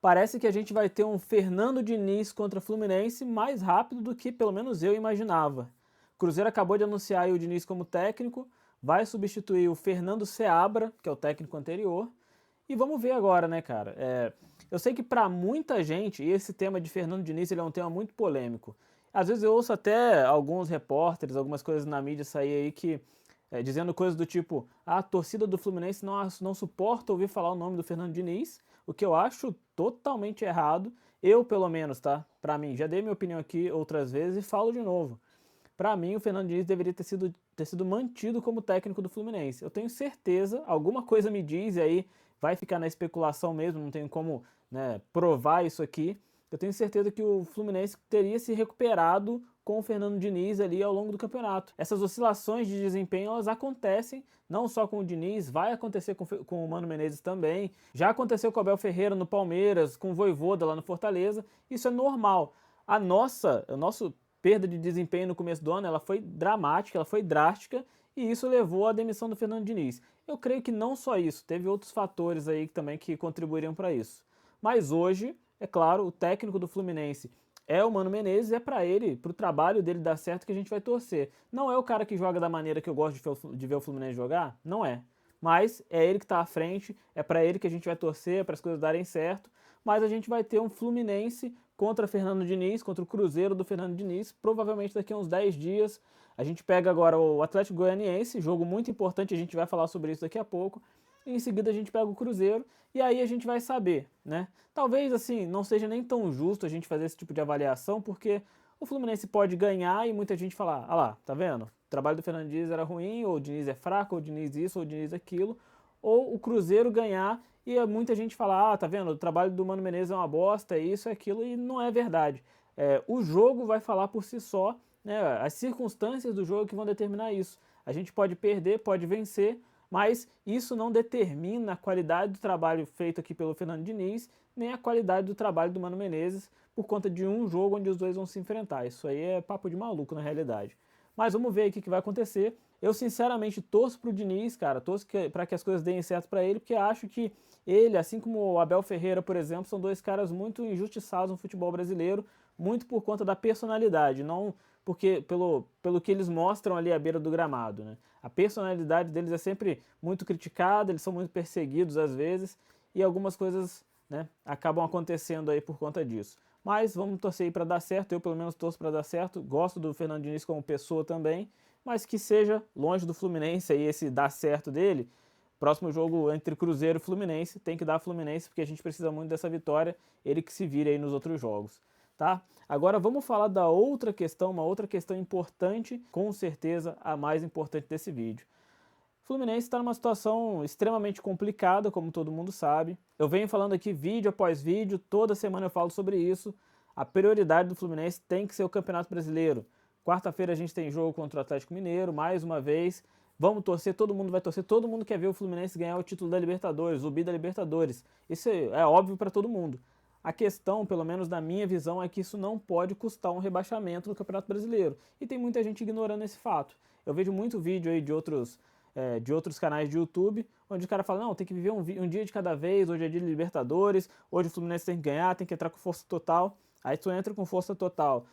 Parece que a gente vai ter um Fernando Diniz contra Fluminense mais rápido do que pelo menos eu imaginava. O Cruzeiro acabou de anunciar aí o Diniz como técnico, vai substituir o Fernando Seabra, que é o técnico anterior, e vamos ver agora, né, cara? Eu sei que para muita gente, e esse tema de Fernando Diniz ele é um tema muito polêmico. Às vezes eu ouço até alguns repórteres, algumas coisas na mídia sair aí que dizendo coisas do tipo: a torcida do Fluminense não suporta ouvir falar o nome do Fernando Diniz, o que eu acho totalmente errado. Eu, pelo menos, tá? Pra mim, já dei minha opinião aqui outras vezes e falo de novo. Pra mim, o Fernando Diniz deveria ter sido mantido como técnico do Fluminense. Eu tenho certeza, alguma coisa me diz, e aí vai ficar na especulação mesmo, não tenho como, né, provar isso aqui. Eu tenho certeza que o Fluminense teria se recuperado com o Fernando Diniz ali ao longo do campeonato. Essas oscilações de desempenho, elas acontecem, não só com o Diniz, vai acontecer com o Mano Menezes também. Já aconteceu com o Abel Ferreira no Palmeiras, com o Vojvoda lá no Fortaleza. Isso é normal. A nossa perda de desempenho no começo do ano, ela foi dramática, ela foi drástica, e isso levou à demissão do Fernando Diniz. Eu creio que não só isso, teve outros fatores aí também que contribuiriam para isso. Mas hoje, é claro, o técnico do Fluminense é o Mano Menezes, é para ele, para o trabalho dele dar certo que a gente vai torcer. Não é o cara que joga da maneira que eu gosto de ver o Fluminense jogar? Não é. Mas é ele que está à frente, é para ele que a gente vai torcer, para as coisas darem certo. Mas a gente vai ter um Fluminense contra Fernando Diniz, contra o Cruzeiro do Fernando Diniz, provavelmente daqui a uns 10 dias. A gente pega agora o Atlético Goianiense, jogo muito importante, a gente vai falar sobre isso daqui a pouco. E em seguida a gente pega o Cruzeiro e aí a gente vai saber, né? Talvez assim não seja nem tão justo a gente fazer esse tipo de avaliação, porque o Fluminense pode ganhar e muita gente falar: ah lá, tá vendo? O trabalho do Fernando Diniz era ruim, ou o Diniz é fraco, ou o Diniz isso, ou o Diniz aquilo. Ou o Cruzeiro ganhar e muita gente falar: ah, tá vendo? O trabalho do Mano Menezes é uma bosta, é isso, é aquilo, e não é verdade. O jogo vai falar por si só, né? As circunstâncias do jogo que vão determinar isso. A gente pode perder, pode vencer, mas isso não determina a qualidade do trabalho feito aqui pelo Fernando Diniz, nem a qualidade do trabalho do Mano Menezes, por conta de um jogo onde os dois vão se enfrentar. Isso aí é papo de maluco na realidade. Mas vamos ver aí o que vai acontecer. Eu sinceramente torço pro Diniz, cara, torço para que as coisas deem certo para ele, porque acho que ele, assim como o Abel Ferreira, por exemplo, são dois caras muito injustiçados no futebol brasileiro, muito por conta da personalidade, não porque pelo que eles mostram ali à beira do gramado, né? A personalidade deles é sempre muito criticada, eles são muito perseguidos às vezes, e algumas coisas, né, acabam acontecendo aí por conta disso. Mas vamos torcer aí para dar certo, eu pelo menos torço para dar certo, gosto do Fernando Diniz como pessoa também, mas que seja longe do Fluminense aí esse dar certo dele. Próximo jogo entre Cruzeiro e Fluminense, tem que dar Fluminense porque a gente precisa muito dessa vitória, ele que se vire aí nos outros jogos. Tá? Agora vamos falar da outra questão, uma outra questão importante, com certeza a mais importante desse vídeo. O Fluminense está numa situação extremamente complicada, como todo mundo sabe. Eu venho falando aqui vídeo após vídeo, toda semana eu falo sobre isso. A prioridade do Fluminense tem que ser o Campeonato Brasileiro. Quarta-feira a gente tem jogo contra o Atlético Mineiro, mais uma vez. Vamos torcer, todo mundo vai torcer, todo mundo quer ver o Fluminense ganhar o título da Libertadores, o bi da Libertadores. Isso é óbvio para todo mundo. A questão, pelo menos na minha visão, é que isso não pode custar um rebaixamento no Campeonato Brasileiro. E tem muita gente ignorando esse fato. Eu vejo muito vídeo aí de outros canais de YouTube, onde o cara fala: não, tem que viver um dia de cada vez, hoje é dia de Libertadores, hoje o Fluminense tem que ganhar, tem que entrar com força total. Aí tu entra com força total,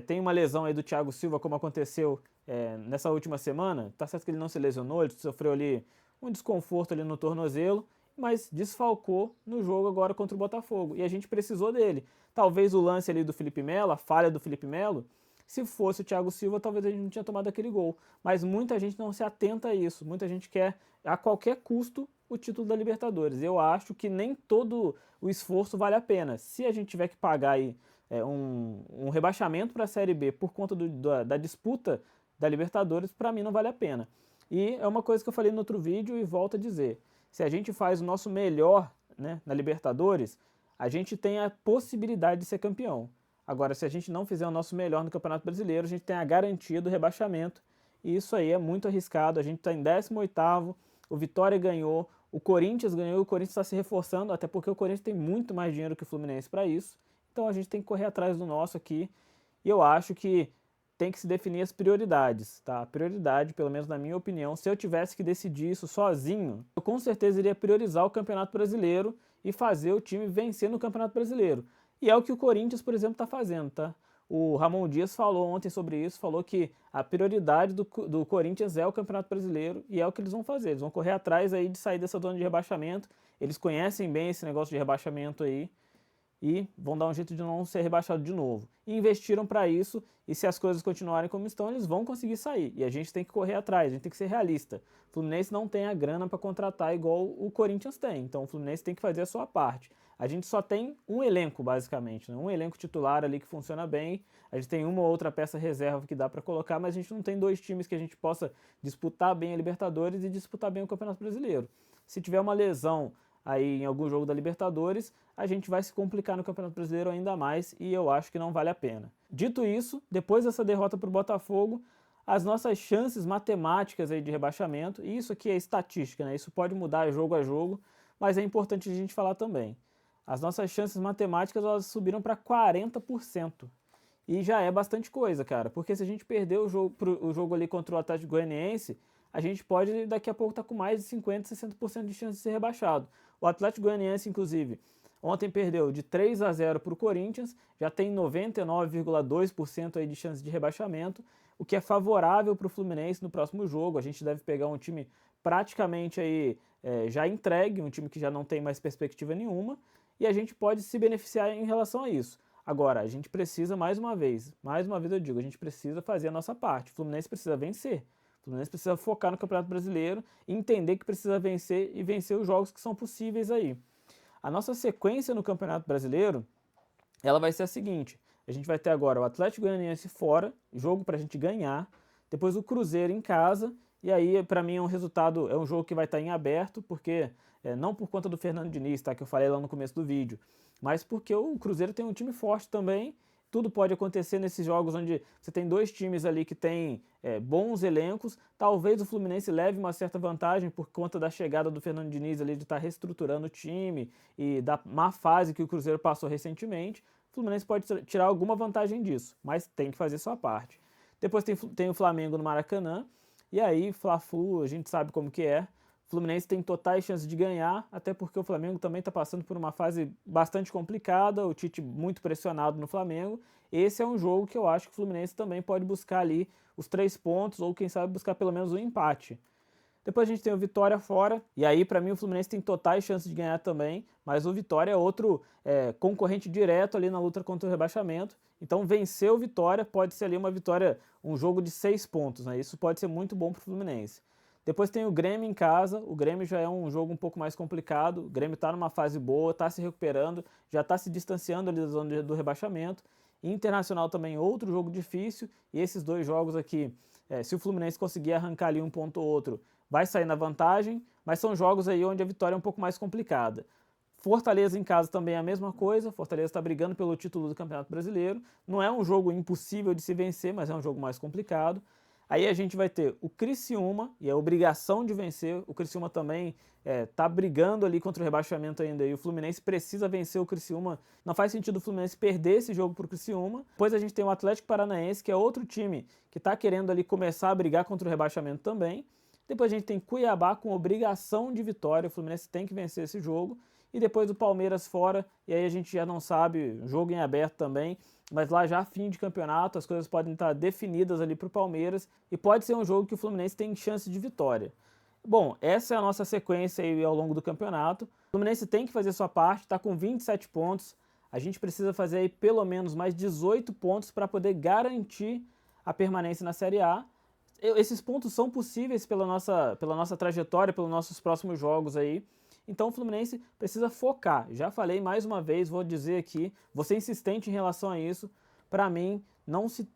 tem uma lesão aí do Thiago Silva, como aconteceu nessa última semana. Tá certo que ele não se lesionou, ele sofreu ali um desconforto ali no tornozelo, mas desfalcou no jogo agora contra o Botafogo, e a gente precisou dele. Talvez o lance ali do Felipe Melo, a falha do Felipe Melo, se fosse o Thiago Silva, talvez a gente não tinha tomado aquele gol. Mas muita gente não se atenta a isso. Muita gente quer, a qualquer custo, o título da Libertadores. Eu acho que nem todo o esforço vale a pena. Se a gente tiver que pagar aí um rebaixamento para a Série B por conta da disputa da Libertadores, para mim não vale a pena. E é uma coisa que eu falei no outro vídeo e volto a dizer. Se a gente faz o nosso melhor, né, na Libertadores, a gente tem a possibilidade de ser campeão. Agora, se a gente não fizer o nosso melhor no Campeonato Brasileiro, a gente tem a garantia do rebaixamento. E isso aí é muito arriscado. A gente está em 18º, o Vitória ganhou, o Corinthians ganhou, o Corinthians está se reforçando, até porque o Corinthians tem muito mais dinheiro que o Fluminense para isso. Então a gente tem que correr atrás do nosso aqui. E eu acho que tem que se definir as prioridades, tá? A prioridade, pelo menos na minha opinião, se eu tivesse que decidir isso sozinho, eu com certeza iria priorizar o Campeonato Brasileiro e fazer o time vencer no Campeonato Brasileiro. E é o que o Corinthians, por exemplo, está fazendo, tá? O Ramon Dias falou ontem sobre isso, falou que a prioridade do Corinthians é o Campeonato Brasileiro e é o que eles vão fazer. Eles vão correr atrás aí de sair dessa zona de rebaixamento. Eles conhecem bem esse negócio de rebaixamento aí e vão dar um jeito de não ser rebaixado de novo. E investiram para isso, e se as coisas continuarem como estão, eles vão conseguir sair. E a gente tem que correr atrás, a gente tem que ser realista. O Fluminense não tem a grana para contratar igual o Corinthians tem, então o Fluminense tem que fazer a sua parte. A gente só tem um elenco, basicamente, né? Um elenco titular ali que funciona bem, a gente tem uma ou outra peça reserva que dá para colocar, mas a gente não tem dois times que a gente possa disputar bem a Libertadores e disputar bem o Campeonato Brasileiro. Se tiver uma lesão aí em algum jogo da Libertadores, a gente vai se complicar no Campeonato Brasileiro ainda mais e eu acho que não vale a pena. Dito isso, depois dessa derrota para o Botafogo, as nossas chances matemáticas aí de rebaixamento, e isso aqui é estatística, né? Isso pode mudar jogo a jogo, mas é importante a gente falar também. As nossas chances matemáticas elas subiram para 40%. E já é bastante coisa, cara, porque se a gente perder o jogo ali contra o Atlético Goianiense, a gente pode daqui a pouco estar com mais de 50%, 60% de chance de ser rebaixado. O Atlético Goianiense, inclusive, ontem perdeu de 3-0 para o Corinthians, já tem 99,2% aí de chance de rebaixamento, o que é favorável para o Fluminense no próximo jogo. A gente deve pegar um time praticamente aí, já entregue, um time que já não tem mais perspectiva nenhuma, e a gente pode se beneficiar em relação a isso. Agora, a gente precisa, mais uma vez eu digo, a gente precisa fazer a nossa parte. O Fluminense precisa vencer. O Fluminense precisa focar no Campeonato Brasileiro e entender que precisa vencer e vencer os jogos que são possíveis aí. A nossa sequência no Campeonato Brasileiro, ela vai ser a seguinte. A gente vai ter agora o Atlético Goianiense fora, jogo pra gente ganhar. Depois o Cruzeiro em casa. E aí, pra mim, é um jogo que vai estar em aberto, porque não por conta do Fernando Diniz, tá, que eu falei lá no começo do vídeo, mas porque o Cruzeiro tem um time forte também. Tudo pode acontecer nesses jogos onde você tem dois times ali que têm bons elencos. Talvez o Fluminense leve uma certa vantagem por conta da chegada do Fernando Diniz ali de estar reestruturando o time e da má fase que o Cruzeiro passou recentemente. O Fluminense pode tirar alguma vantagem disso, mas tem que fazer sua parte. Depois tem o Flamengo no Maracanã, e aí Fla-Flu a gente sabe como que é. O Fluminense tem totais chances de ganhar, até porque o Flamengo também está passando por uma fase bastante complicada, o Tite muito pressionado no Flamengo. Esse é um jogo que eu acho que o Fluminense também pode buscar ali os 3 pontos, ou quem sabe buscar pelo menos um empate. Depois a gente tem o Vitória fora, e aí para mim o Fluminense tem totais chances de ganhar também, mas o Vitória é outro concorrente direto ali na luta contra o rebaixamento. Então vencer o Vitória pode ser ali uma vitória, um jogo de 6 pontos, né? Isso pode ser muito bom para o Fluminense. Depois tem o Grêmio em casa, o Grêmio já é um jogo um pouco mais complicado, o Grêmio está numa fase boa, está se recuperando, já está se distanciando ali da zona do rebaixamento. Internacional também outro jogo difícil, e esses dois jogos aqui, se o Fluminense conseguir arrancar ali um ponto ou outro, vai sair na vantagem, mas são jogos aí onde a vitória é um pouco mais complicada. Fortaleza em casa também é a mesma coisa, Fortaleza está brigando pelo título do Campeonato Brasileiro, não é um jogo impossível de se vencer, mas é um jogo mais complicado. Aí a gente vai ter o Criciúma, e é obrigação de vencer, o Criciúma também tá brigando ali contra o rebaixamento ainda, e o Fluminense precisa vencer o Criciúma, não faz sentido o Fluminense perder esse jogo pro Criciúma. Depois a gente tem o Atlético Paranaense, que é outro time que tá querendo ali começar a brigar contra o rebaixamento também. Depois a gente tem Cuiabá com obrigação de vitória, o Fluminense tem que vencer esse jogo. E depois o Palmeiras fora, e aí a gente já não sabe, jogo em aberto também, mas lá já fim de campeonato, as coisas podem estar definidas ali para o Palmeiras, e pode ser um jogo que o Fluminense tem chance de vitória. Bom, essa é a nossa sequência aí ao longo do campeonato. O Fluminense tem que fazer sua parte, está com 27 pontos, a gente precisa fazer aí pelo menos mais 18 pontos para poder garantir a permanência na Série A. Esses pontos são possíveis pela nossa trajetória, pelos nossos próximos jogos aí. Então o Fluminense precisa focar. Já falei mais uma vez, vou dizer aqui, vou ser insistente em relação a isso. Para mim, não se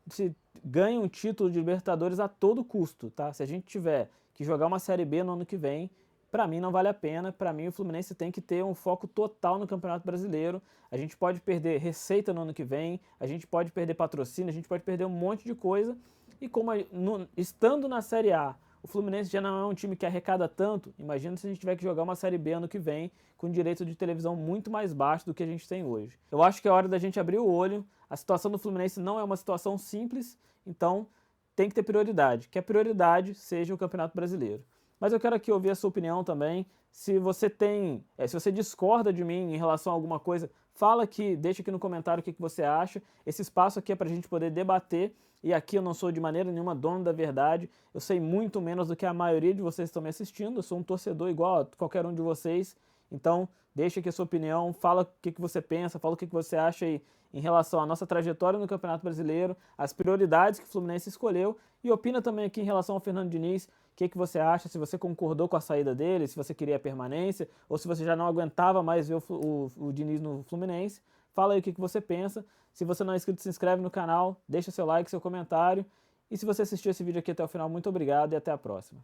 ganha um título de Libertadores a todo custo, tá? Se a gente tiver que jogar uma Série B no ano que vem, para mim não vale a pena. Para mim o Fluminense tem que ter um foco total no Campeonato Brasileiro. A gente pode perder receita no ano que vem, a gente pode perder patrocínio, a gente pode perder um monte de coisa. E como estando na Série A, o Fluminense já não é um time que arrecada tanto, imagina se a gente tiver que jogar uma Série B ano que vem, com direito de televisão muito mais baixo do que a gente tem hoje. Eu acho que é hora da gente abrir o olho, a situação do Fluminense não é uma situação simples, então tem que ter prioridade, que a prioridade seja o Campeonato Brasileiro. Mas eu quero aqui ouvir a sua opinião também, Se você se você discorda de mim em relação a alguma coisa, fala aqui, deixa aqui no comentário o que você acha. Esse espaço aqui é para a gente poder debater, e aqui eu não sou de maneira nenhuma dono da verdade, eu sei muito menos do que a maioria de vocês que estão me assistindo, eu sou um torcedor igual a qualquer um de vocês, então deixa aqui a sua opinião, fala o que você pensa, fala o que você acha aí em relação à nossa trajetória no Campeonato Brasileiro, as prioridades que o Fluminense escolheu, e opina também aqui em relação ao Fernando Diniz, o que você acha, se você concordou com a saída dele, se você queria a permanência, ou se você já não aguentava mais ver o Diniz no Fluminense. Fala aí o que você pensa. Se você não é inscrito, se inscreve no canal, deixa seu like, seu comentário. E se você assistiu esse vídeo aqui até o final, muito obrigado e até a próxima.